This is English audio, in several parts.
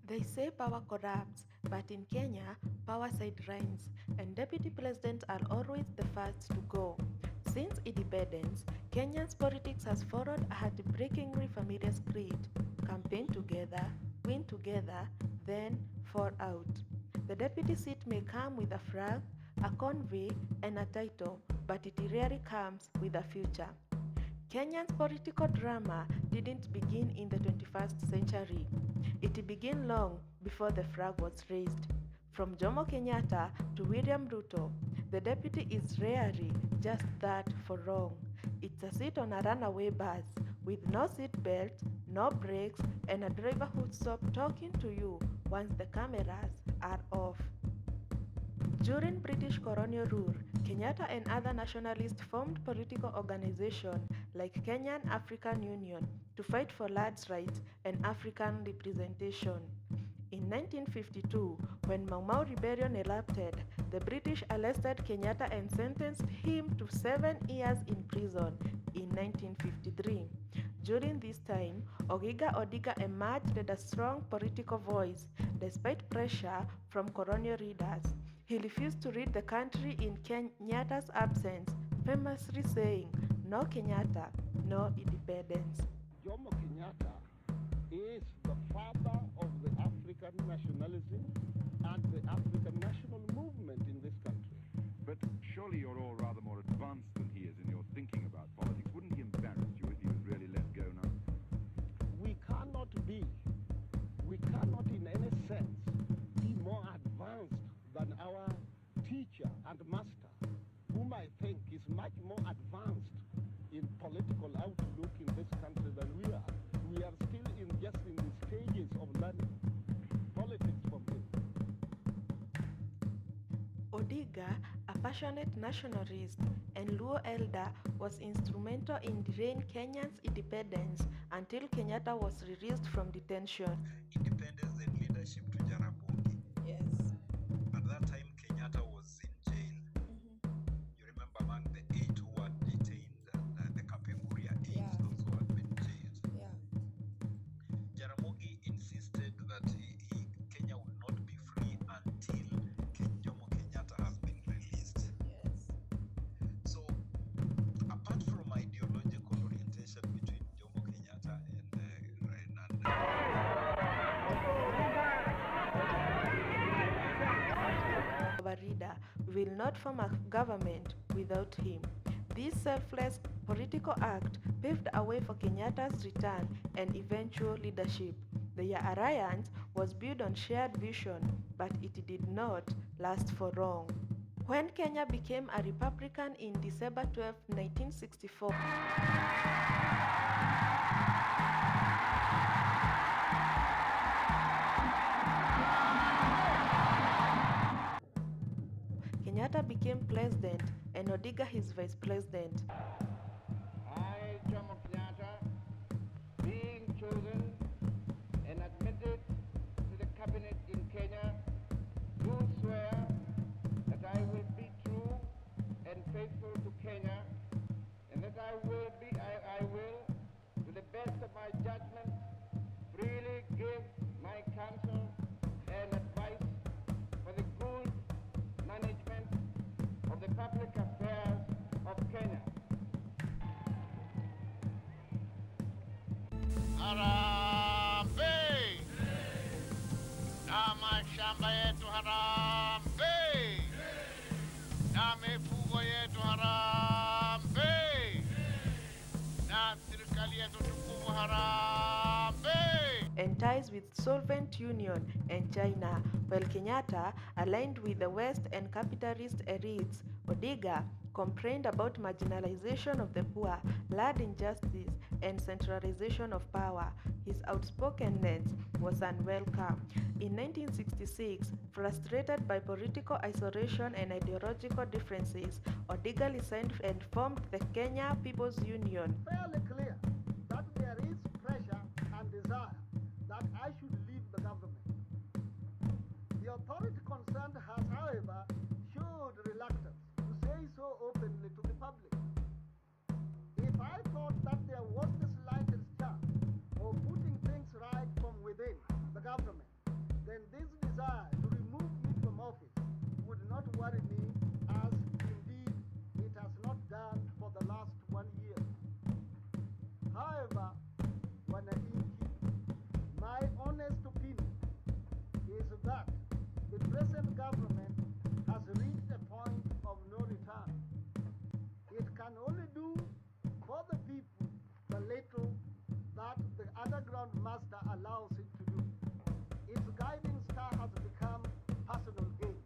They say power corrupts, but in Kenya, power sidelines, and deputy presidents are always the first to go. Since independence, Kenya's politics has followed a heartbreakingly familiar script: campaign together, win together, then fall out. The deputy seat may come with a flag, a convoy, and a title, but it rarely comes with a future. Kenya's political drama didn't begin in the 21st century. It began long before the flag was raised. From Jomo Kenyatta to William Ruto, the deputy is rarely just that for long. It's a seat on a runaway bus with no seat belt, no brakes, and a driver who stops talking to you once the cameras are off. During British colonial rule, Kenyatta and other nationalists formed political organizations like Kenyan African Union to fight for lands rights and African representation. In 1952, when Mau Mau rebellion erupted, the British arrested Kenyatta and sentenced him to 7 years in prison in 1953. During this time, Odinga emerged as a strong political voice despite pressure from colonial leaders. He refused to lead the country in Kenyatta's absence, famously saying, "No Kenyatta, no independence." Jomo Kenyatta is the father of the African nationalism and the African national movement in this country. But surely you're all rather more advanced than he is in your thinking about politics. Wouldn't he embarrass you if he was really let go now? We cannot in any sense be more advanced than our teacher and master, whom I think is much more advanced in political outlook in this country than we are. We are still in the stages of learning politics from him. Odinga, a passionate nationalist and Luo elder, was instrumental in delaying Kenya's independence until Kenyatta was released from detention. Independence and leadership to Jaramogi. Yes. At that time, Kenyatta was in jail. You remember among the 8 who were detained, the Kapenguria 8, Yeah. those who had been jailed. Yeah. Jaramogi insisted that Kenya would not be free until Jomo Kenyatta has been released. Yes. So, apart from ideological orientation between Jomo Kenyatta and Our reader will not form a government without him. This selfless political act paved a way for Kenyatta's return and eventual leadership. Their alliance was built on shared vision, but it did not last for long. When Kenya became a republican in December 12, 1964, Kenyatta became president and Odinga his vice president. I, Jomo Kenyatta, being chosen and admitted to the cabinet in Kenya, do swear that I will be true and faithful to Kenya, and that I will, to the best of my judgment, freely give my counsel and advice for the good management of the public affairs of Kenya. Harambee! Na mashamba yetu harambee! Na mifugo yetu harambee! Na serikali yetu tukufu harambee! And ties with Soviet Union and China, while Kenyatta aligned with the West and capitalist elites. Odinga complained about marginalization of the poor, land injustice, and centralization of power. His outspokenness was unwelcome. In 1966, frustrated by political isolation and ideological differences, Odinga resigned and formed the Kenya People's Union. Fairly clear that there is pressure and desire that I should leave the government. The authority concerned has, however, showed reluctance to say so openly to the public. If I thought that was the slightest chance of putting things right from within the government, then this desire to remove me from office would not worry me, as indeed it has not done for the last 1 year. However, wananchi, my honest opinion is that the present government has reached a point of no return. It can only do for the people the little that the underground master allows it to do. Its guiding star has become personal gain.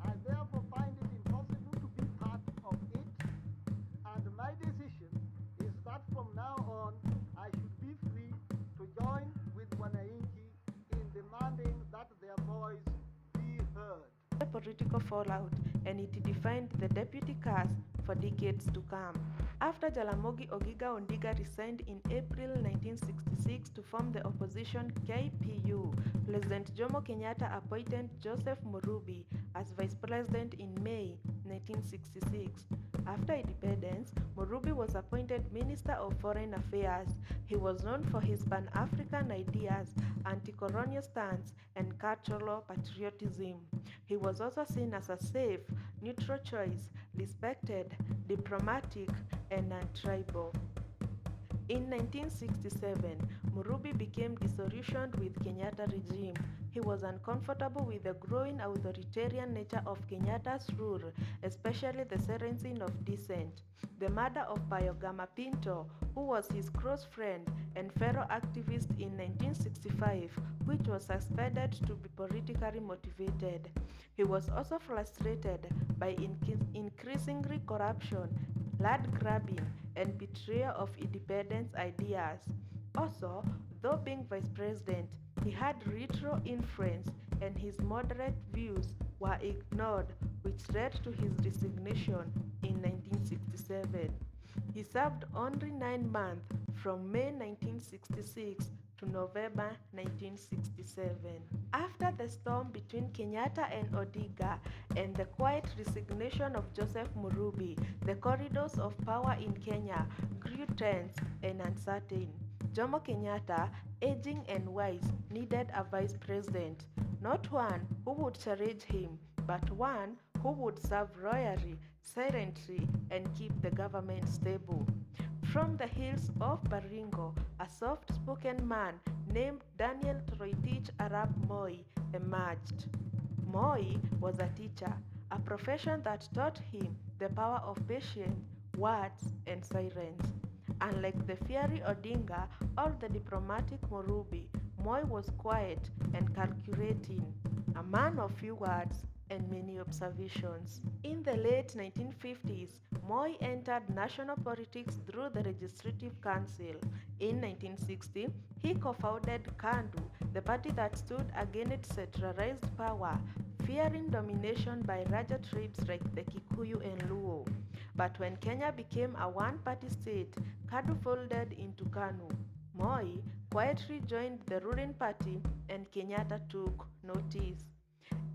I therefore find it impossible to be part of it, and my decision is that from now on I should be free to join with wananchi in demanding that their voice be heard. The political fallout, and it defined the deputy cast for decades to come. After Jaramogi Oginga Odinga resigned in April 1966 to form the opposition KPU, President Jomo Kenyatta appointed Joseph Murumbi as vice president in May 1966. After independence, Murumbi was appointed Minister of Foreign Affairs. He was known for his Pan-African ideas, anti-colonial stance, and cultural patriotism. He was also seen as a safe, neutral choice, respected, diplomatic, and non-tribal. In 1967, Murumbi became disillusioned with Kenyatta regime. He was uncomfortable with the growing authoritarian nature of Kenyatta's rule, especially the silencing of dissent. The murder of Payogama Pinto, who was his close friend and fellow activist in 1965, which was suspected to be politically motivated. He was also frustrated by increasingly corruption, land grabbing, and betrayal of independence ideas. Also, though being vice president, he had little influence and his moderate views were ignored, which led to his resignation in 1967. He served only 9 months from May 1966 to November 1967. After the storm between Kenyatta and Odinga and the quiet resignation of Joseph Murumbi, the corridors of power in Kenya grew tense and uncertain. Jomo Kenyatta, aging and wise, needed a vice president, not one who would challenge him, but one who would serve loyally, silently, and keep the government stable. From the hills of Baringo, a soft-spoken man named Daniel Toroitich Arap Moi emerged. Moi was a teacher, a profession that taught him the power of patience, words, and silence. Unlike the fiery Odinga or the diplomatic Murumbi, Moi was quiet and calculating, a man of few words and many observations. In the late 1950s, Moi entered national politics through the Legislative Council. In 1960, he co-founded KANDU, the party that stood against centralized power, fearing domination by larger tribes like the Kikuyu and Luo. But when Kenya became a one-party state, KANDU folded into KANU. Moi quietly joined the ruling party and Kenyatta took notice.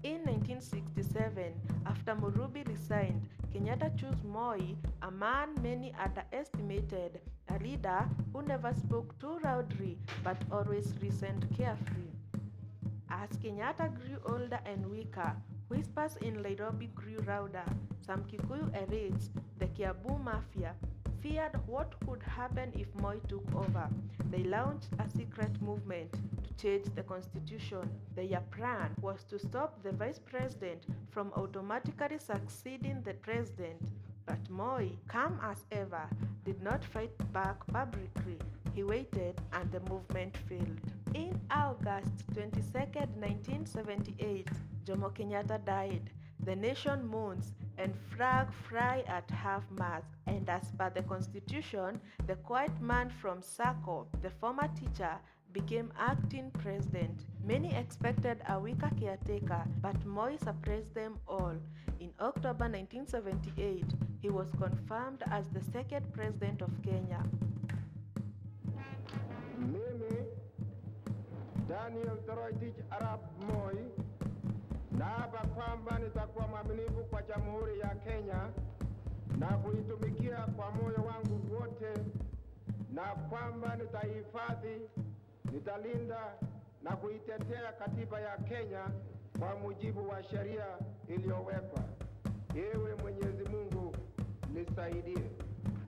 In 1967, after Murumbi resigned, Kenyatta chose Moi, a man many underestimated, a leader who never spoke too loudly but always listened carefully. As Kenyatta grew older and weaker, whispers in Nairobi grew louder. Some Kikuyu elites, the Kiambu Mafia, feared what could happen if Moi took over. They launched a secret movement to change the constitution. Their plan was to stop the vice president from automatically succeeding the president. But Moi, calm as ever, did not fight back publicly. He waited and the movement failed. In August 22, 1978, Jomo Kenyatta died. The nation mourns and flag fly at half-mast. And as per the constitution, the quiet man from Sako, the former teacher, became acting president. Many expected a weaker caretaker, but Moi surprised them all. In October 1978, he was confirmed as the second president of Kenya. Mimi, Daniel Toroitich Arap Moi, naapa kwamba nitakuwa mwaminifu kwa Jamhuri ya Kenya na kuitumikia kwa moyo wangu wote, na kwamba nitahifadhi, nitalinda na kuitetea katiba ya Kenya kwa mujibu wa sheria iliyowekwa. Ewe Mwenyezi Mungu nisaidie.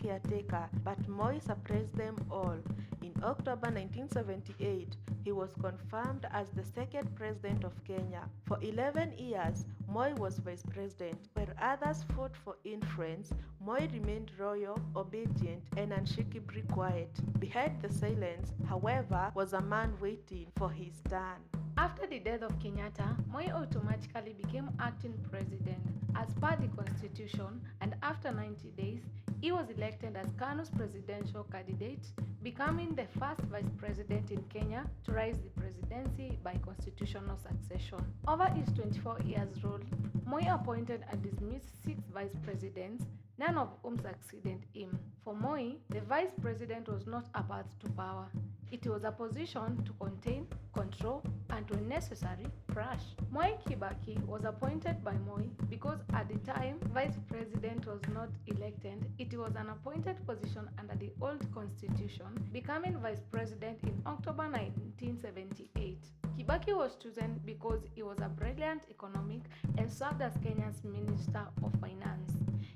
Caretaker, but Moi suppressed them all. In October 1978, he was confirmed as the second president of Kenya. For 11 years, Moi was vice president. Where others fought for influence, Moi remained loyal, obedient, and unshakably quiet. Behind the silence, however, was a man waiting for his turn. After the death of Kenyatta, Moi automatically became acting president as per the constitution, and after 90 days, he was elected as KANU's presidential candidate, becoming the first vice president in Kenya to rise the presidency by constitutional succession. Over his 24 years rule, Moi appointed and dismissed 6 vice presidents, none of whom succeeded him. For Moi, the vice president was not a path to power. It was a position to contain, control, and when necessary, crush. Moi Kibaki was appointed by Moi because at the time, vice president was not elected. It was an appointed position under the old constitution, becoming vice president in October 1978. Kibaki was chosen because he was a brilliant economic and served as Kenya's Minister of Finance.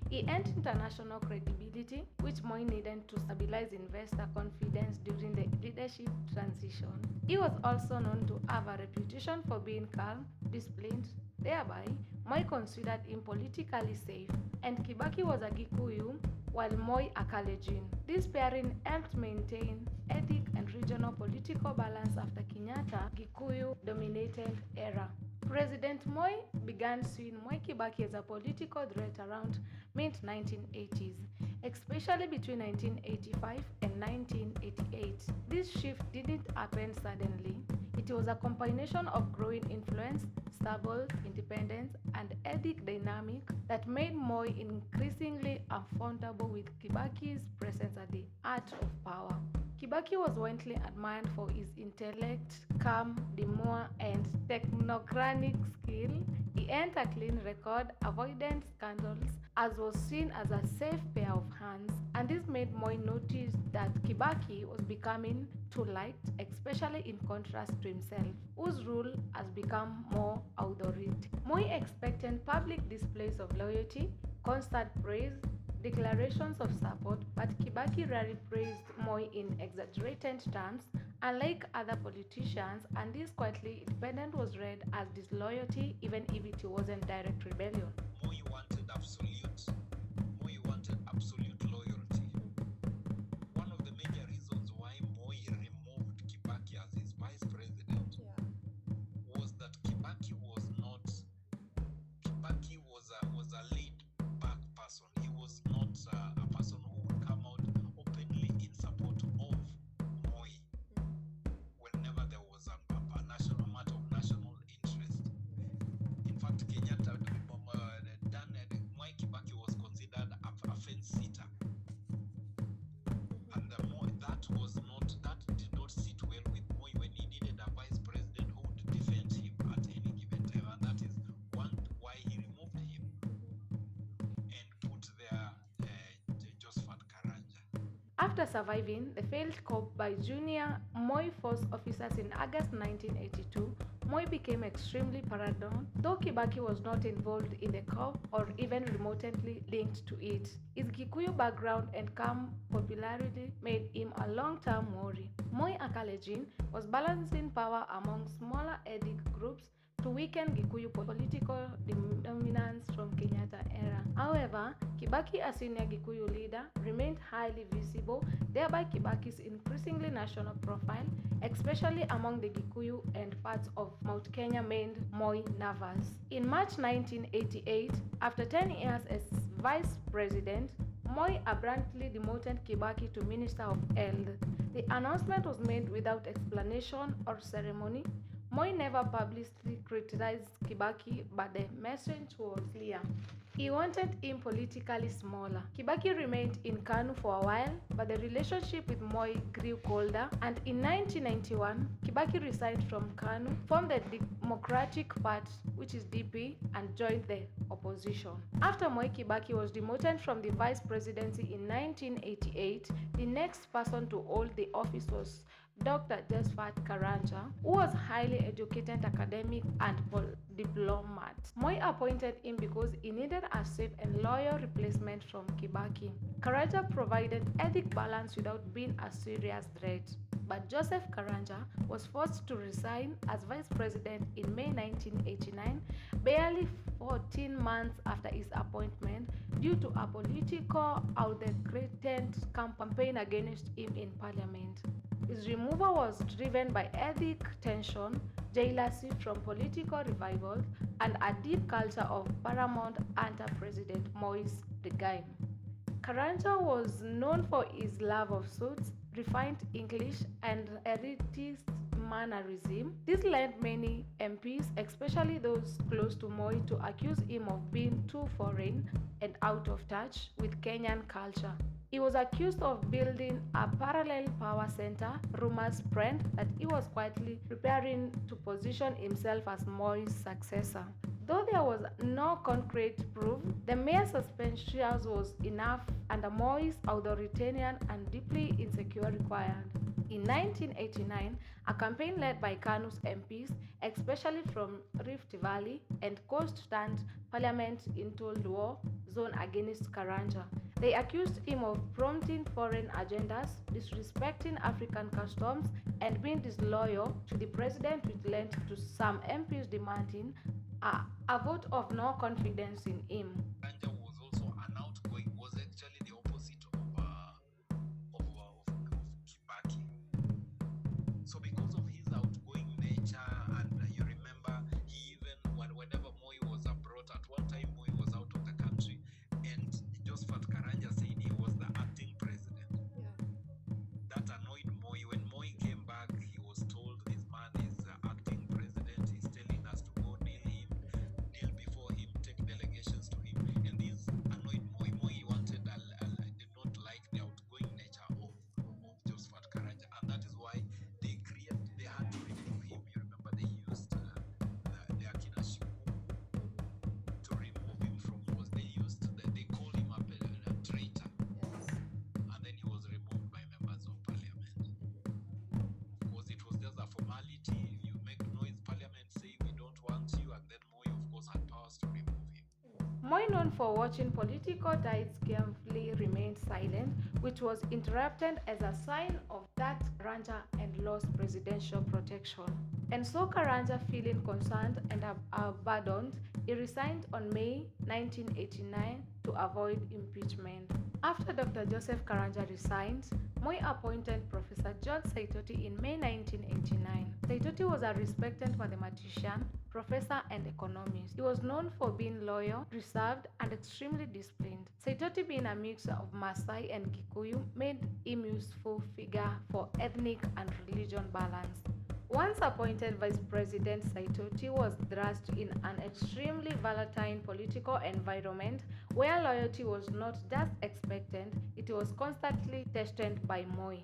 He earned international credibility, which Moi needed to stabilize investor confidence during the leadership transition. He was also known to have a reputation for being calm, disciplined. Thereby, Moi considered him politically safe, and Kibaki was a Gikuyu, while Moi a Kalenjin. This pairing helped maintain ethnic and regional political balance after Kenyatta Gikuyu-dominated era. President Moi began seeing Moi Kibaki as a political threat around mid-1980s, especially between 1985 and 1988. This shift didn't happen suddenly. It was a combination of growing influence, stable independence, and ethnic dynamic that made Moi increasingly uncomfortable with Kibaki's presence at the heart of power. Kibaki was widely admired for his intellect, calm, demure, and technocratic skill. He earned a clean record, avoided scandals, as was seen as a safe pair of hands, and this made Moi notice that Kibaki was becoming too light, especially in contrast to himself, whose rule has become more authoritative. Moi expected public displays of loyalty, constant praise, declarations of support, but Kibaki rarely praised Moi in exaggerated terms, unlike other politicians, and this quietly independent was read as disloyalty even if it wasn't direct rebellion. Moi wanted absolute loyalty. One of the major reasons why Moi removed Kibaki as his vice president was that Kibaki was a laid back person. He was not a person who would come out openly in support of Moi whenever there was a national matter of national interest. In fact, Kenyatta, Moi Kibaki was considered a fence sitter, and that did not sit well with Moi when he needed a vice president who would defend him at any given time, and that is why he removed him and put there Josephat Karanja. After surviving the failed coup by junior Moi force officers in August 1982, Moi became extremely paranoid, though Kibaki was not involved in the coup or even remotely linked to it. His Gikuyu background and calm popularity made him a long-term worry. Moi a Kalenjin was balancing power among smaller ethnic groups to weaken Gikuyu political dominance from Kenyatta era. However, Kibaki, a senior Gikuyu leader, remained highly visible, thereby Kibaki's increasingly national profile, especially among the Gikuyu and parts of Mount Kenya, made Moi nervous. In March 1988, after 10 years as vice president, Moi abruptly demoted Kibaki to Minister of Health. The announcement was made without explanation or ceremony. Moi never publicly criticized Kibaki, but the message was clear. He wanted him politically smaller. Kibaki remained in KANU for a while, but the relationship with Moi grew colder, and in 1991, Kibaki resigned from KANU, formed the Democratic Party, which is DP, and joined the opposition. After Moi Kibaki was demoted from the vice presidency in 1988, the next person to hold the office was Dr. Josephat Karanja, who was highly educated academic and diplomat. Moi appointed him because he needed a safe and loyal replacement from Kibaki. Karanja provided ethnic balance without being a serious threat. But Joseph Karanja was forced to resign as vice president in May 1989, barely 14 months after his appointment, due to a political outthreatened campaign against him in parliament. His removal was driven by ethnic tension, jealousy from political revival, and a deep culture of paramount anti-President Moi's regime. Karanja was known for his love of suits, refined English, and elitist mannerism. This led many MPs, especially those close to Moi, to accuse him of being too foreign and out of touch with Kenyan culture. He was accused of building a parallel power center. Rumors spread that he was quietly preparing to position himself as Moi's successor. Though there was no concrete proof, the mere suspension was enough under Moi's authoritarian and deeply insecure required. In 1989, a campaign led by KANU's MPs, especially from Rift Valley and Coast, turned parliament into war zone against Karanja. They accused him of promoting foreign agendas, disrespecting African customs, and being disloyal to the president, which led to some MPs demanding a vote of no confidence in him. Karanja was also an outgoing, was actually the opposite of Kibaki. So because of his outgoing nature, and you remember, he even, whenever Moi was abroad, at one time Moi was out of the country, and Josephat Karanja said he was the acting president. Yeah. That annoyed Moi. When Moi came back, he was told this man is acting president. He's telling us to go kneel before him, take delegations to him, and this annoyed Moi. Moi wanted, did not like the outgoing nature of Josephat Karanja, and that is why they had to remove him. You remember they used the Akina Shiku to remove him from was they called him a traitor, Yes. and then he was removed by members of parliament. Because it was just a formality. You make noise, parliament say we don't want you, and then Moi of course had powers to remove him. Moi, known for watching political tides carefully, remained silent, which was interpreted as a sign of that Karanja and lost presidential protection. And so Karanja, feeling concerned and abandoned, he resigned on May 1989 to avoid impeachment. After Dr. Joseph Karanja resigned, Moi appointed Professor George Saitoti in May 1989. Saitoti was a respected mathematician, professor, and economist. He was known for being loyal, reserved, and extremely disciplined. Saitoti, being a mixture of Maasai and Kikuyu, made him useful figure for ethnic and religion balance. Once appointed Vice President, Saitoti was thrust in an extremely volatile political environment where loyalty was not just expected, it was constantly tested by Moi.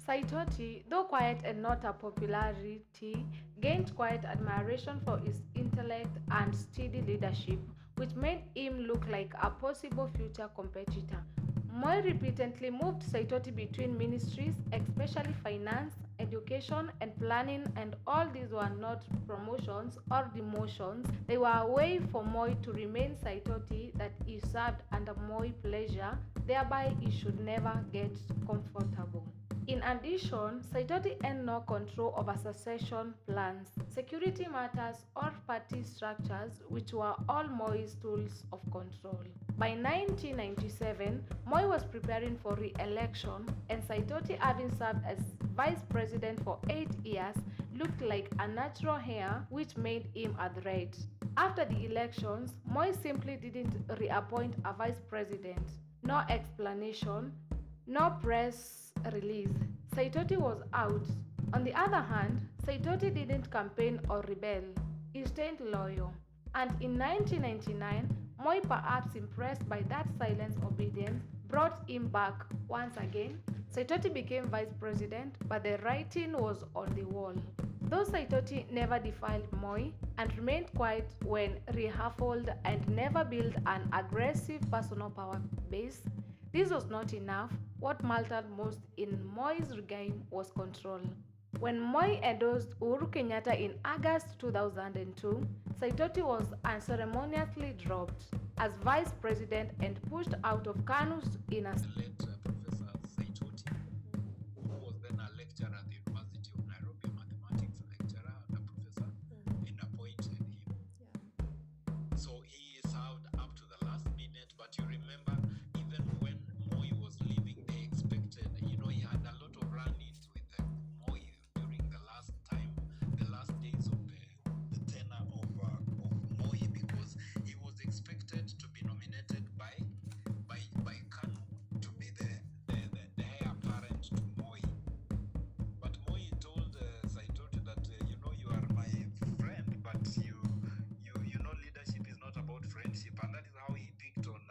Saitoti, though quiet and not a popularity, gained quiet admiration for his intellect and steady leadership, which made him look like a possible future competitor. Moi repeatedly moved Saitoti between ministries, especially finance, education, and planning, and all these were not promotions or demotions. They were a way for Moi to remain Saitoti that he served under Moi pleasure, thereby he should never get comfortable. In addition, Saitoti had no control over succession plans, security matters, or party structures, which were all Moi's tools of control. By 1997, Moi was preparing for re-election, and Saitoti, having served as vice president for 8 years, looked like a natural heir, which made him a threat. After the elections, Moi simply didn't reappoint a vice president. No explanation, no press release. Saitoti was out. On the other hand, Saitoti didn't campaign or rebel. He stayed loyal. And in 1999, Moi, perhaps impressed by that silent obedience, brought him back once again. Saitoti became vice president, but the writing was on the wall. Though Saitoti never defiled Moi and remained quiet when reshuffled and never built an aggressive personal power base, this was not enough. what mattered most in Moi's reign was control. When Moi endorsed Uhuru Kenyatta in August 2002, Saitoti was unceremoniously dropped as vice president and pushed out of KANU's inner late Professor Saitoti, who was then a lecturer at the University of Nairobi, a mathematics lecturer and a professor, and appointed him. So he served up to the last minute, but you remember, even when Moi was leaving, they expected, he had a lot of run-ins with Moi during the last days of the tenure of Moi, because he was expected to be nominated by KANU to be the heir apparent to Moi. But Moi told Saitoti that you are my friend, but leadership is not about friendship, and that is how he picked on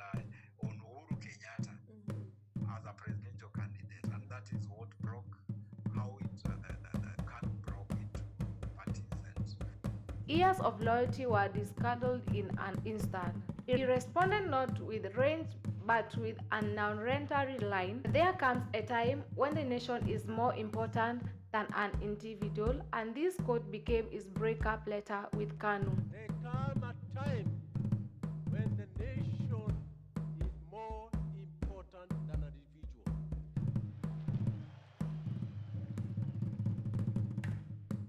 Uhuru Kenyatta as a presidential candidate, and that is what broke how KANU broke into parties. Years of loyalty were discarded in an instant. He responded not with range but with an unrelenting line. There comes a time when the nation is more important than an individual, and this quote became his breakup letter with KANU. There come a time when the nation is more important than an individual.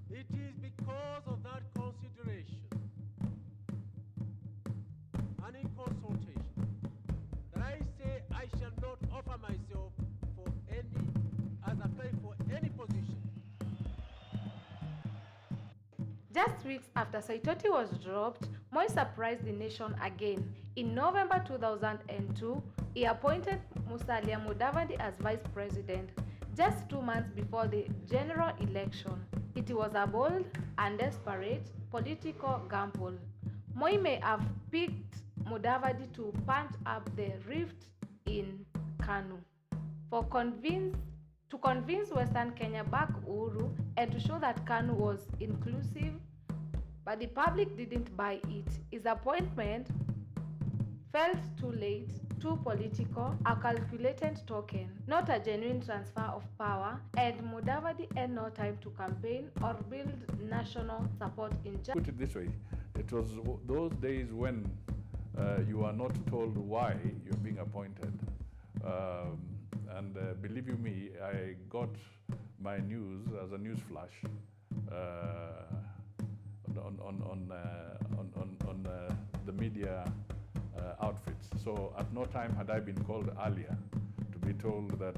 It is because of that consideration and in consultation that I say I shall not offer myself for any position. Just weeks after Saitoti was dropped, Moi surprised the nation again. In November 2002, he appointed Musalia Mudavadi as vice president, just 2 months before the general election. It was a bold and desperate political gamble. Moi may have picked Mudavadi to punch up the rift in KANU, to convince Western Kenya back Uhuru and to show that KANU was inclusive, but the public didn't buy it. His appointment felt too late, too political, a calculated token, not a genuine transfer of power, and Mudavadi had no time to campaign or build national support in just. Put it this way, it was those days when you are not told why you're being appointed. And believe you me, I got my news as a news flash on the media outfits. So at no time had I been called earlier to be told that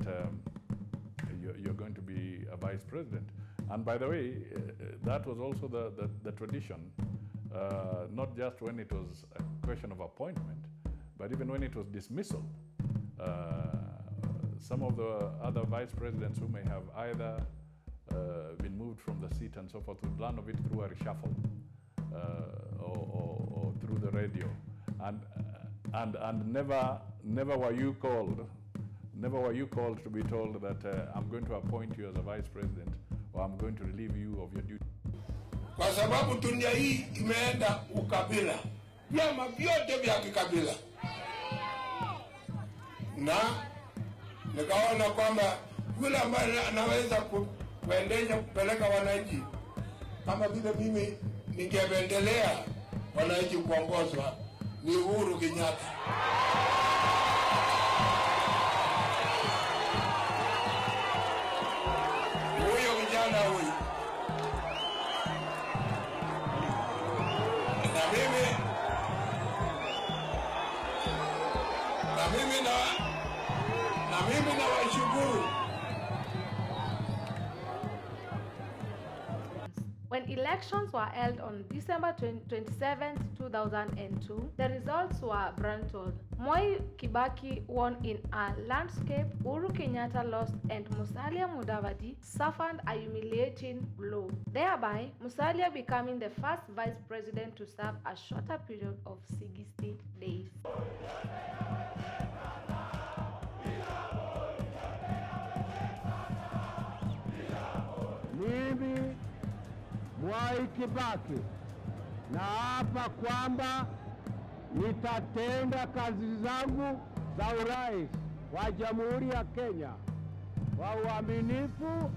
you're going to be a vice president. And by the way, that was also the tradition, not just when it was a question of appointment, but even when it was dismissal. Some of the other vice presidents who may have either been moved from the seat and so forth would learn of it through a reshuffle or through the radio, and never were you called to be told that I'm going to appoint you as a vice president or I'm going to relieve you of your duty. Kwa sababu dunia hii imeenda ukabila, vyama vyote vya kikabila, na nikaona kwamba yule ambaye anaweza kuendelea kupeleka wananchi kama vile mimi ningependelea wananchi kuongozwa ni Uhuru Kenyatta. Huyo kijana huyu. Na mimi na washukuru. When elections were held on December 27, 2002, the results were brutal. Moi Kibaki won in a landscape, Uhuru Kenyatta lost, and Musalia Mudavadi suffered a humiliating blow, thereby Musalia becoming the first vice president to serve a shorter period of 60 days. Mimi Moi Kibaki naapa kwamba nitatenda kazi zangu za urais wa Jamhuri ya Kenya wa uaminifu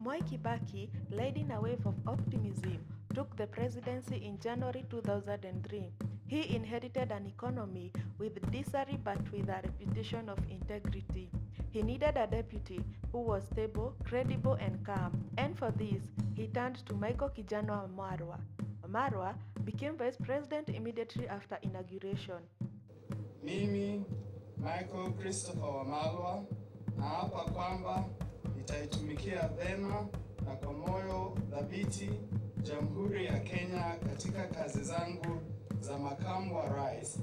Moi Kibaki, leading a wave of optimism, took the presidency in January 2003. He inherited an economy with disarray but with a reputation of integrity. He needed a deputy who was stable, credible, and calm. And for this, he turned to Michael Kijana Wamalwa. Wamalwa became vice president immediately after inauguration. Mimi, Michael Christopher Wamalwa, naapa kwamba nitaitumikia vema na kwa moyo thabiti Jamhuri ya Kenya katika kazi zangu za makamu wa rais,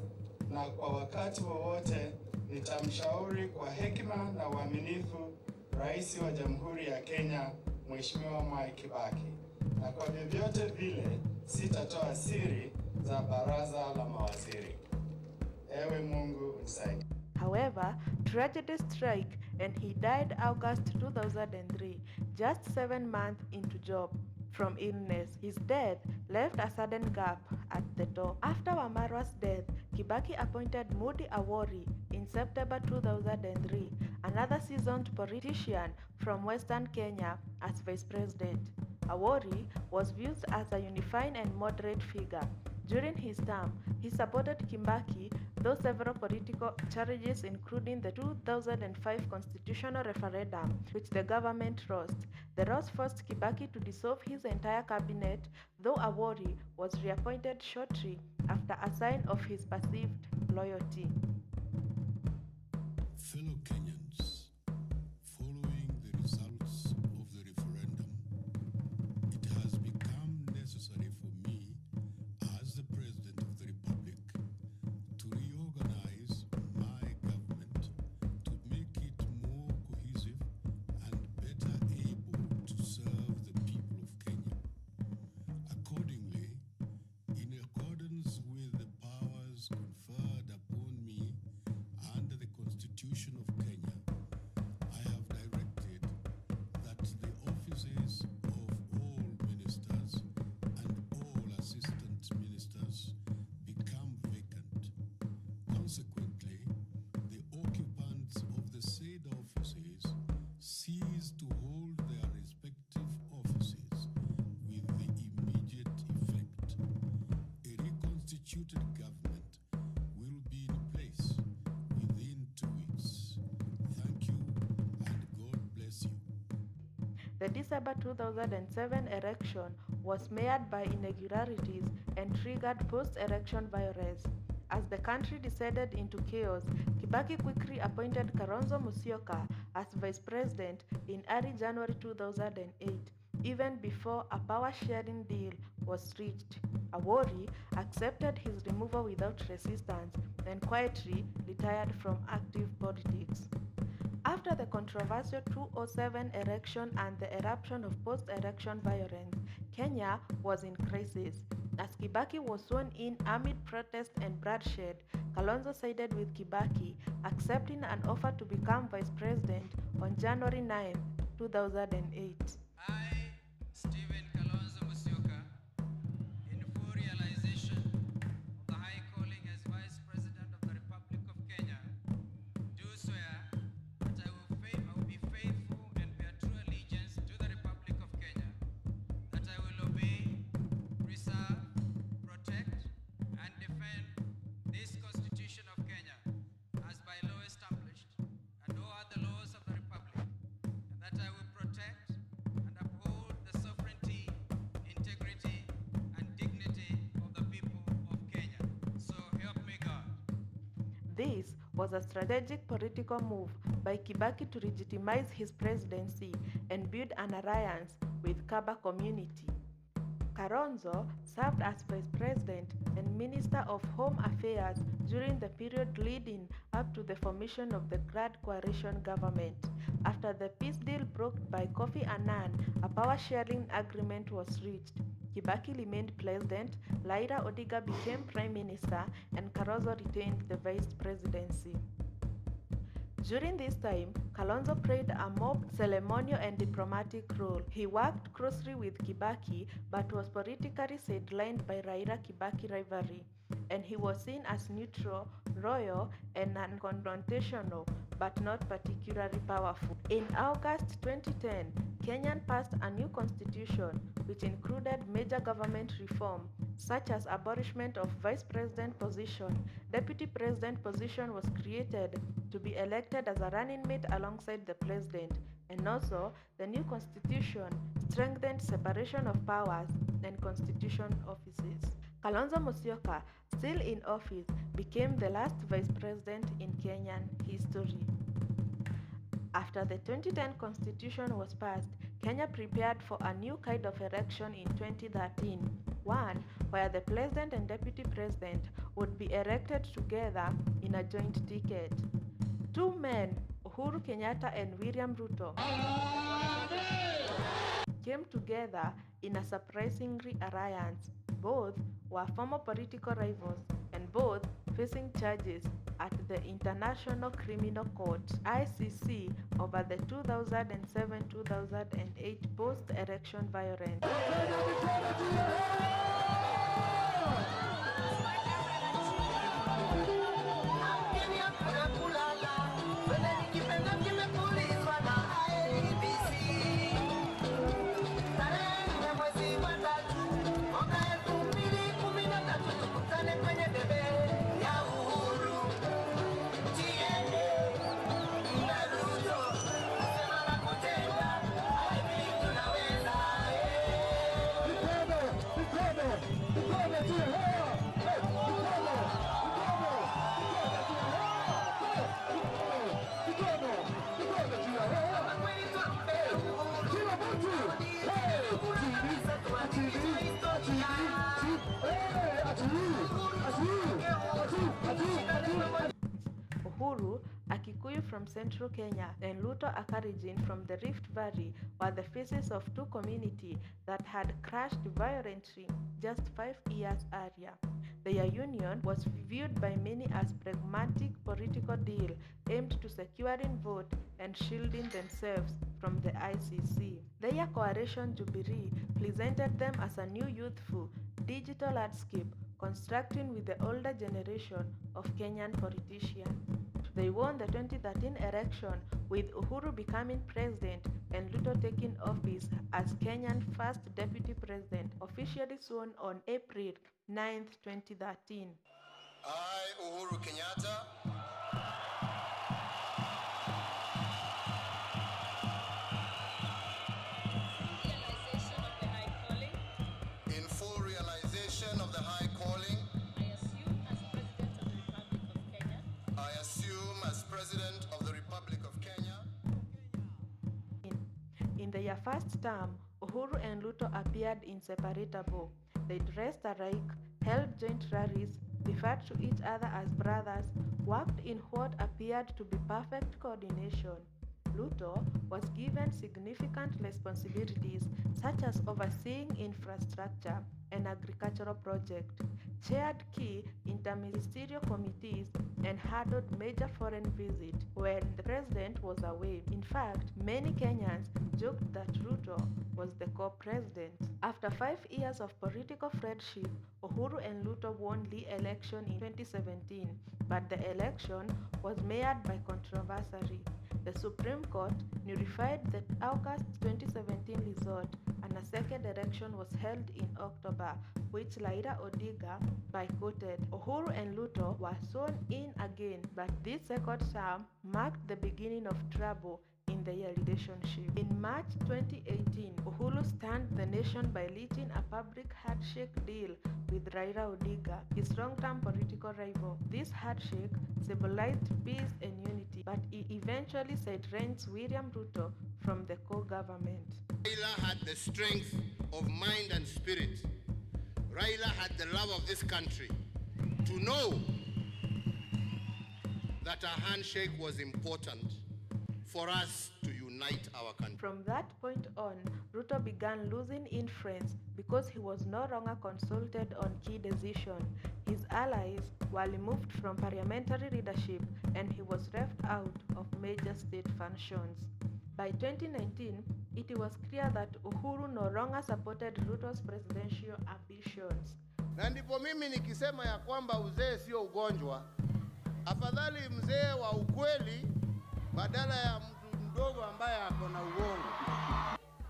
na kwa wakati wowote nitamshauri kwa hekima na uaminifu Rais wa Jamhuri ya Kenya Mheshimiwa Moi Kibaki, na kwa vyovyote vile sitatoa siri za baraza la mawaziri. Ewe Mungu unisaidie. However, tragedy struck and he died August 2003, just 7 months into job from illness. His death left a sudden gap at the top. After Wamalwa's death, Kibaki appointed Mudi Awori in September 2003, another seasoned politician from Western Kenya, as vice president. Awori was viewed as a unifying and moderate figure. During his term, he supported Kibaki, though several political challenges, including the 2005 constitutional referendum, which the government lost. The loss forced Kibaki to dissolve his entire cabinet, though Awori was reappointed shortly after a sign of his perceived loyalty. Fellow Kenyans, following the results of the referendum, it has become necessary for me, as the President of the Republic, to reorganize my government to make it more cohesive and better able to serve the people of Kenya. Accordingly, in accordance with the powers conferred upon me under the Constitution of Kenya, I have directed that the offices of all ministers and all assistant ministers become vacant. Consequently, the occupants of the said offices cease to hold their respective offices with the immediate effect. A reconstituted government will be in place within 2 weeks. Thank you and God bless you. The December 2007 election was marred by irregularities and triggered post-election violence. As the country descended into chaos, Kibaki quickly appointed Kalonzo Musyoka as vice president in early January 2008, even before a power-sharing deal was reached. Awori accepted his removal without resistance and quietly retired from active politics. After the controversial 2007 election and the eruption of post-election violence, Kenya was in crisis. As Kibaki was sworn in amid protest and bloodshed, Kalonzo sided with Kibaki, accepting an offer to become vice president on January 9, 2008. I, Stephen Kalonzo Musyoka, in full realization of the high calling as Vice President of the Republic of Kenya, do swear that I will be faithful and bear true allegiance to the Republic of Kenya, that I will obey, preserve, protect, and defend this Constitution of Kenya as by law established and all other laws of the Republic, and that I will protect and uphold the sovereignty, integrity, and dignity of the people of Kenya. So help me God. This was a strategic political move by Kibaki to legitimize his presidency and build an alliance with Kaba community. Kalonzo served as vice president and minister of home affairs during the period leading up to the formation of the Grand Coalition government. After the peace deal brokered by Kofi Annan, a power-sharing agreement was reached. Kibaki remained president, Raila Odinga became prime minister, and Kalonzo retained the vice presidency. During this time, Kalonzo played a more ceremonial and diplomatic role. He worked closely with Kibaki but was politically sidelined by Raila-Kibaki rivalry, and he was seen as neutral, loyal, and non-confrontational, but not particularly powerful. In August 2010, Kenya passed a new constitution which included major government reform such as abolishment of vice president position. Deputy president position was created to be elected as a running mate alongside the president, and also the new constitution strengthened separation of powers and constitution offices. Kalonzo Musyoka, still in office, became the last vice president in Kenyan history. After the 2010 constitution was passed, Kenya prepared for a new kind of election in 2013, one where the president and deputy president would be elected together in a joint ticket. Two men, Uhuru Kenyatta and William Ruto, came together in a surprisingly alliance. Both were former political rivals and both facing charges at the International Criminal Court (ICC) over the 2007-2008 post-election violence. Uhuru, a Kikuyu from central Kenya, and Ruto, a Kalenjin from the Rift Valley, were the faces of two communities that had clashed violently just 5 years earlier. Their union was viewed by many as pragmatic political deal aimed to securing vote and shielding themselves from the ICC. Their coalition Jubilee presented them as a new youthful digital landscape constructing with the older generation of Kenyan politicians. They won the 2013 election with Uhuru becoming president and Ruto taking office as Kenya's first deputy president, officially sworn on April 9, 2013. I, Uhuru Kenyatta, in full realization of the high calling, I assume as President of the Republic of Kenya. In their first term, Uhuru and Ruto appeared inseparable. They dressed alike, held joint rallies, referred to each other as brothers, worked in what appeared to be perfect coordination. Ruto was given significant responsibilities such as overseeing infrastructure and agricultural projects, chaired key interministerial committees, and handled major foreign visits when the president was away. In fact, many Kenyans joked that Ruto was the co-president. After 5 years of political friendship, Uhuru and Ruto won the election in 2017, but the election was marred by controversy. The Supreme Court nullified the August 2017 result, and a second election was held in October, which Raila Odinga boycotted. Uhuru and Ruto were sworn in again, but this second term marked the beginning of trouble in their relationship. In March 2018, Uhuru stunned the nation by reaching a public handshake deal with Raila Odinga, his long-term political rival. This handshake symbolized peace and unity, but it eventually sidelined William Ruto from the co-government. Raila had the strength of mind and spirit. Raila had the love of this country to know that a handshake was important for us to unite our country. From that point on, Ruto began losing influence because he was no longer consulted on key decisions. His allies were removed from parliamentary leadership and he was left out of major state functions. By 2019, it was clear that Uhuru no longer supported Ruto's presidential ambitions. Na ndipo mimi nikisema ya kwamba uzee sio ugonjwa, afadhali mzee wa ukweli badala ya mtu mdogo ambaye ako na uongo.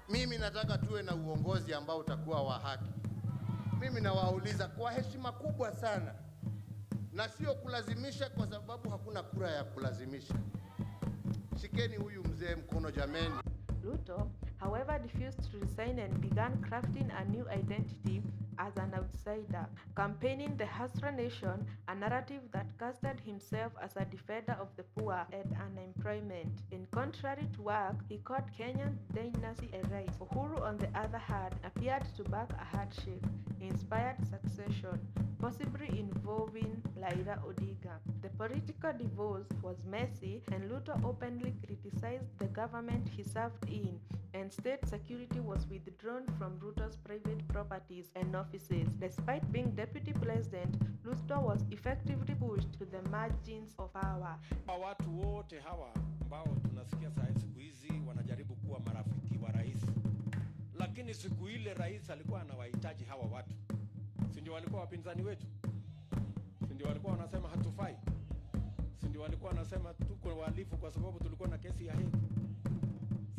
Mimi nataka tuwe na uongozi ambao utakuwa wa haki. Mimi nawauliza kwa heshima kubwa sana, na sio kulazimisha kwa sababu hakuna kura ya kulazimisha. Shikeni huyu mzee mkono jameni. Ruto, however, refused to resign and began crafting a new identity as an outsider, campaigning the Hasra Nation, a narrative that casted himself as a defender of the poor and unemployment. In contrary to work, he called Kenyan dynasty a right. Uhuru, on the other hand, appeared to back a handshake-inspired succession, possibly involving Raila Odinga. The political divorce was messy, and Ruto openly criticized the government he served in, and state security was withdrawn from Ruto's private properties and offices. Despite being deputy president, Ruto was effectively pushed to the margins of power. Watu wote hawa ambao tunasikia siku hizi wanajaribu kuwa marafiki wa rais, lakini siku ile rais alikuwa anawahitaji hawa watu, si ndio walikuwa wapinzani wetu? Si ndio walikuwa wanasema hatufai? Si ndio walikuwa wanasema tuko wahalifu kwa sababu tulikuwa na kesi ya Hague?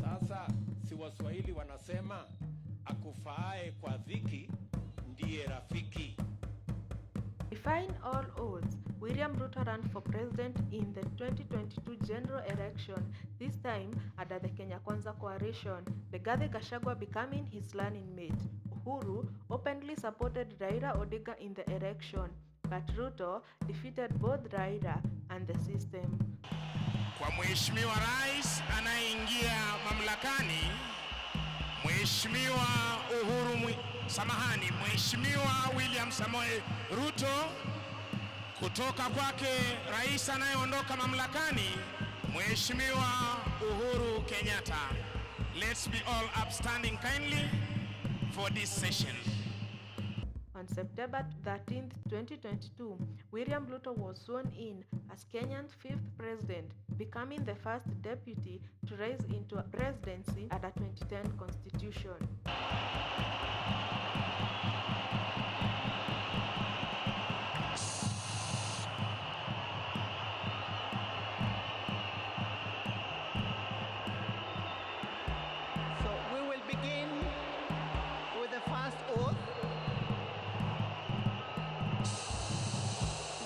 Sasa si Waswahili wanasema akufaae kwa dhiki ndiye rafiki. Defying all odds, William Ruto ran for president in the 2022 general election, this time under the Kenya Kwanza coalition, Kithure Gachagua becoming his running mate. Uhuru openly supported Raila Odinga in the election, but Ruto defeated both Raila and the system. Kwa Mheshimiwa Rais anayeingia mamlakani, Mheshimiwa Mheshimiwa William Samoei Ruto, kutoka kwake rais anayeondoka mamlakani, Mheshimiwa Uhuru Kenyatta. Let's be all upstanding kindly for this session. On September 13, 2022, William Ruto was sworn in as Kenya's 5th president, becoming the first deputy to rise into a presidency under 2010 constitution. So we will begin with the first oath,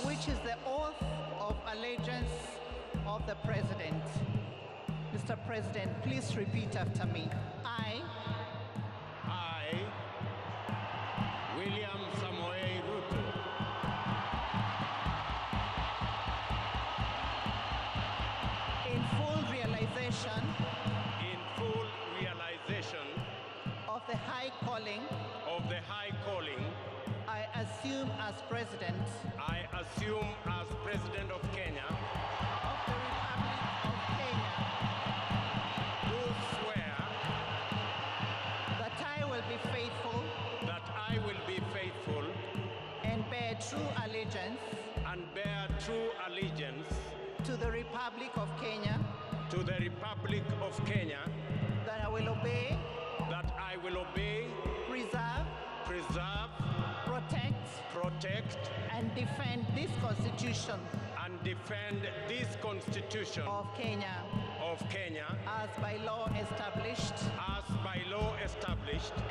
which is the oath of allegiance of the President. Mr. President, please repeat after me. I, William Samoei Ruto, in full realization of the high calling I assume as President of Kenya, of the Republic of Kenya, do swear that I will be faithful and bear true allegiance to the Republic of Kenya, that I will obey, preserve, protect, and defend this Constitution of Kenya, as by law established,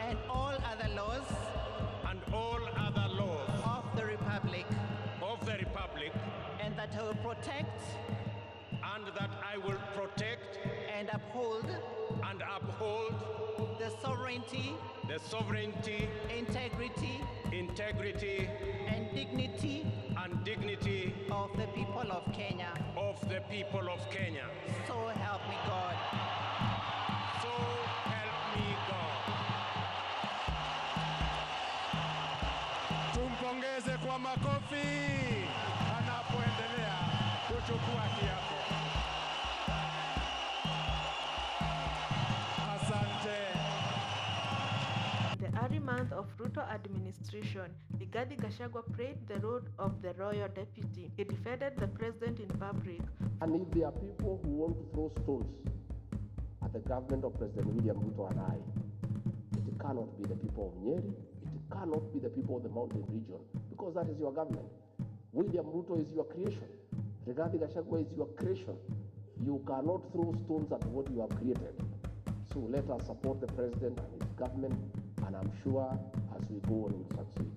and all other laws of the Republic, and that I will protect and uphold the sovereignty, integrity, and dignity of the people of Kenya. So help me God. Tumpongeze kwa makofi anapoendelea kuchukua kiapo. Asante. The early months month of Ruto administration, Rigathi Gachagua played the role of the royal deputy. He defended the president in public. And if there are people who want to throw stones at the government of President William Ruto and I, it cannot be the people of Nyeri, it cannot be the people of the mountain region, because that is your government. William Ruto is your creation. Rigathi Gachagua is your creation. You cannot throw stones at what you have created. So let us support the president and his government, and I'm sure as we go on, we'll succeed.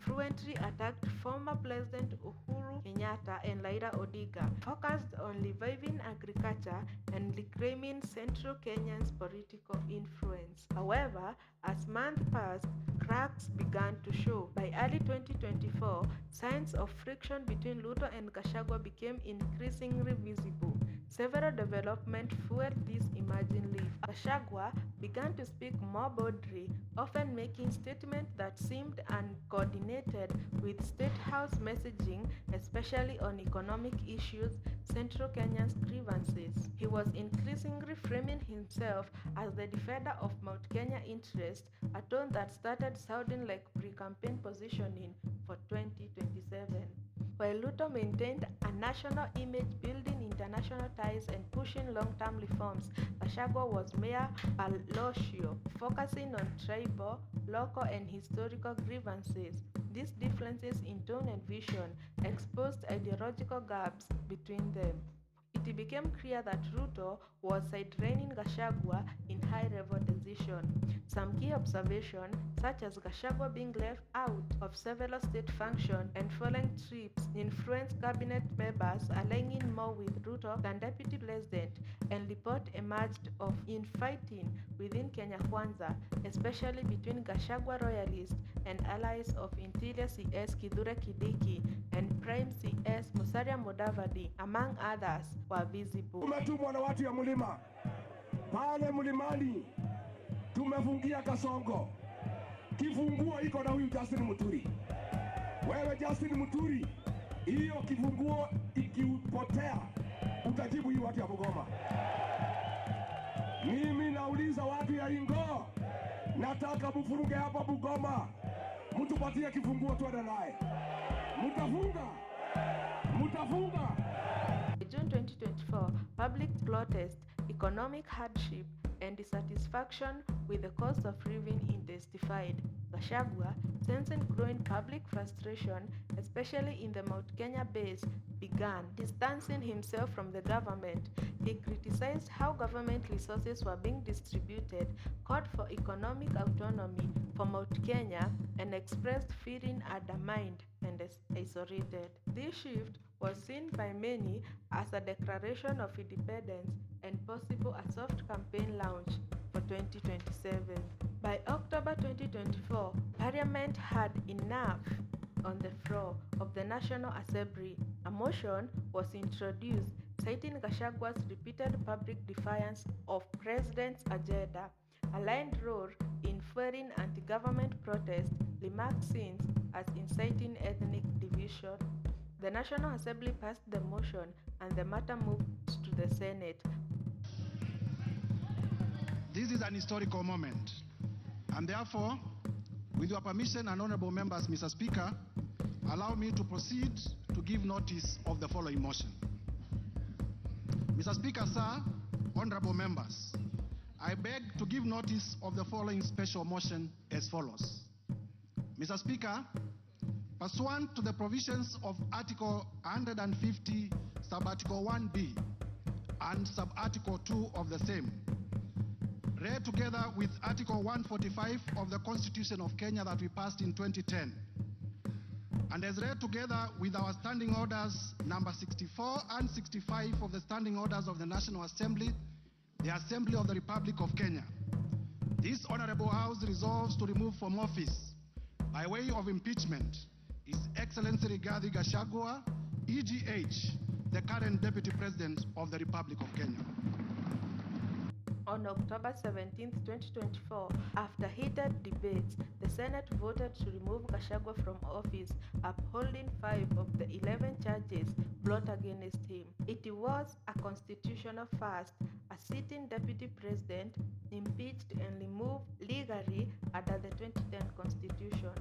Fluently attacked former President Uhuru Kenyatta and Raila Odinga, focused on reviving agriculture and reclaiming central Kenya's political influence. However, as months passed, cracks began to show. By early 2024, signs of friction between Ruto and Gachagua became increasingly visible. Several developments fueled this emerging rift. Gachagua began to speak more boldly, often making statements that seemed uncoordinated with State House messaging, especially on economic issues, central Kenya's grievances. He was increasingly framing himself as the defender of Mount Kenya interests, a tone that started sounding like pre-campaign positioning for 2027. While Ruto maintained a national image, building international ties and pushing long-term reforms, Gachagua was mere palatial, focusing on tribal, local and historical grievances. These differences in tone and vision exposed ideological gaps between them. It became clear that Ruto was sidelining Gachagua in high-level decisions. Some key observations, such as Gachagua being left out of several state functions and foreign trips, influenced cabinet members aligning more with Ruto than deputy president, and report emerged of infighting within Kenya Kwanza, especially between Gachagua royalists and allies of Interior CS Kithure Kindiki and Prime CS Mudavadi, among others, were visible. Tumetumwa na watu ya mlima. Pale mlimani tumefungia Kasongo. Kifunguo iko na huyu Justin Muturi. Wewe Justin Muturi, hiyo kifunguo ikipotea utajibu hii watu ya Bungoma. Mimi nauliza watu ya Ingo, nataka mfuruge hapa Bungoma. Mtupatie kifunguo tuende naye. Mutafunga. In June 2024, public protest, economic hardship, and dissatisfaction with the cost of living intensified. Gachagua, sensing growing public frustration, especially in the Mount Kenya base, began distancing himself from the government. He criticized how government resources were being distributed, called for economic autonomy for Mount Kenya, and expressed feeling undermined and isolated. This shift was seen by many as a declaration of independence and possible a soft campaign launch for 2027. By October 2024, Parliament had enough on the floor of the National Assembly. A motion was introduced citing Gachagua's repeated public defiance of President's agenda, aligned role in fueling anti-government protests, remarked since as inciting ethnic division. The National Assembly passed the motion and the matter moved to the Senate. This is an historical moment, and therefore, with your permission and honorable members, Mr. Speaker, allow me to proceed to give notice of the following motion. Mr. Speaker, sir, honorable members, I beg to give notice of the following special motion as follows. Mr. Speaker, pursuant to the provisions of Article 150, Sub-Article 1B and Sub-Article 2 of the same, read together with Article 145 of the Constitution of Kenya that we passed in 2010, and as read together with our standing orders number 64 and 65 of the standing orders of the National Assembly, the Assembly of the Republic of Kenya. This Honorable House resolves to remove from office, by way of impeachment, His Excellency Rigathi Gachagua, EGH, the current Deputy President of the Republic of Kenya. On October 17, 2024, after heated debates, the Senate voted to remove Gachagua from office, upholding 5 of the 11 charges brought against him. It was a constitutional first, a sitting deputy president impeached and removed legally under the 2010 constitution.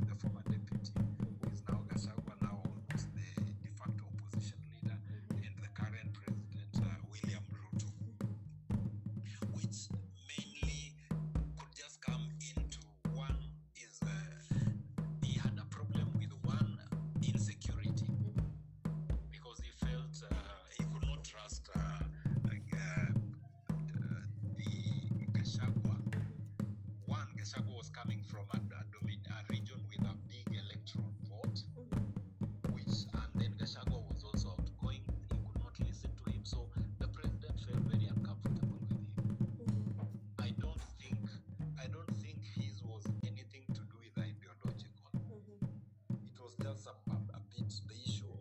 The former deputy, who is now Gachagua, now almost the de facto opposition leader, and the current president, William Ruto, which mainly could just come into one is he had a problem with one insecurity because he felt he could not trust the Gachagua. One, Gachagua was coming from a region with a big electoral vote, and then Gachagua was also outgoing. He could not listen to him, so the president felt very uncomfortable with him. I don't think his was anything to do with ideological. It was just a bit the issue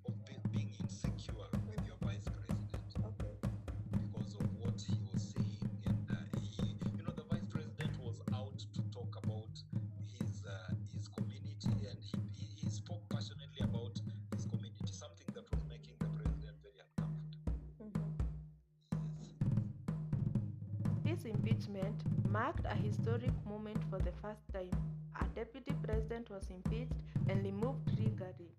of being insecure with your vice president because of what he was saying, and the vice president was out to talk about his community, and he spoke passionately about his community, something that was making the president very uncomfortable. This impeachment marked a historic moment for the first time. A deputy president was impeached and removed legally.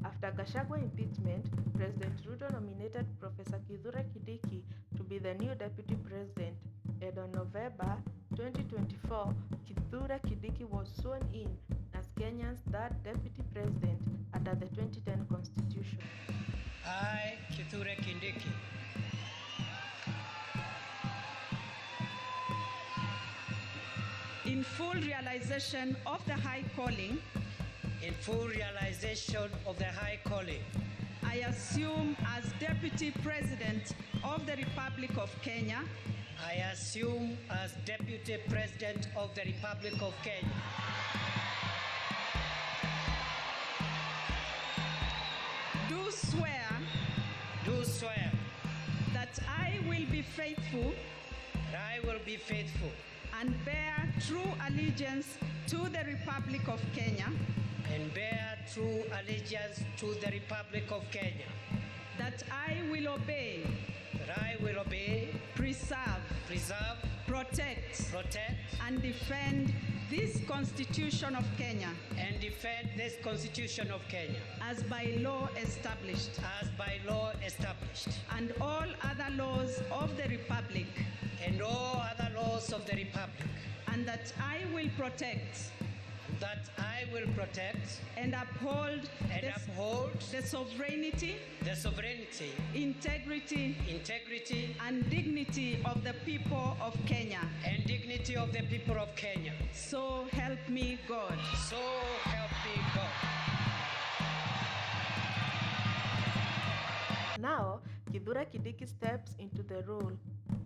After Gachagua impeachment, President Ruto nominated Professor Kithure Kindiki to be the new deputy president, and on November 2024, Kithure Kindiki was sworn in as Kenya's third deputy president under the 2010 constitution. I, Kithure Kindiki, in full realization of the high calling, I assume as Deputy President of the Republic of Kenya, do swear that I will be faithful and bear true allegiance to the Republic of Kenya, that I will obey, preserve, protect, and defend this Constitution of Kenya, as by law established, and all other laws of the Republic, and that I will protect and uphold the sovereignty, integrity, and dignity of the people of Kenya. So help me God. Now, Kithure Kindiki steps into the role,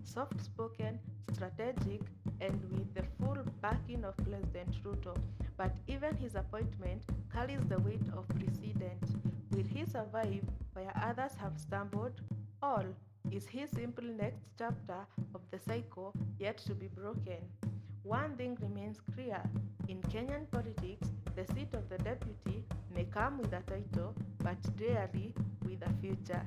soft-spoken, strategic, and with the full backing of President Ruto. But even his appointment carries the weight of precedent. Will he survive where others have stumbled? Or is he simply next chapter of the cycle yet to be broken? One thing remains clear. In Kenyan politics, the seat of the deputy may come with a title, but rarely with a future.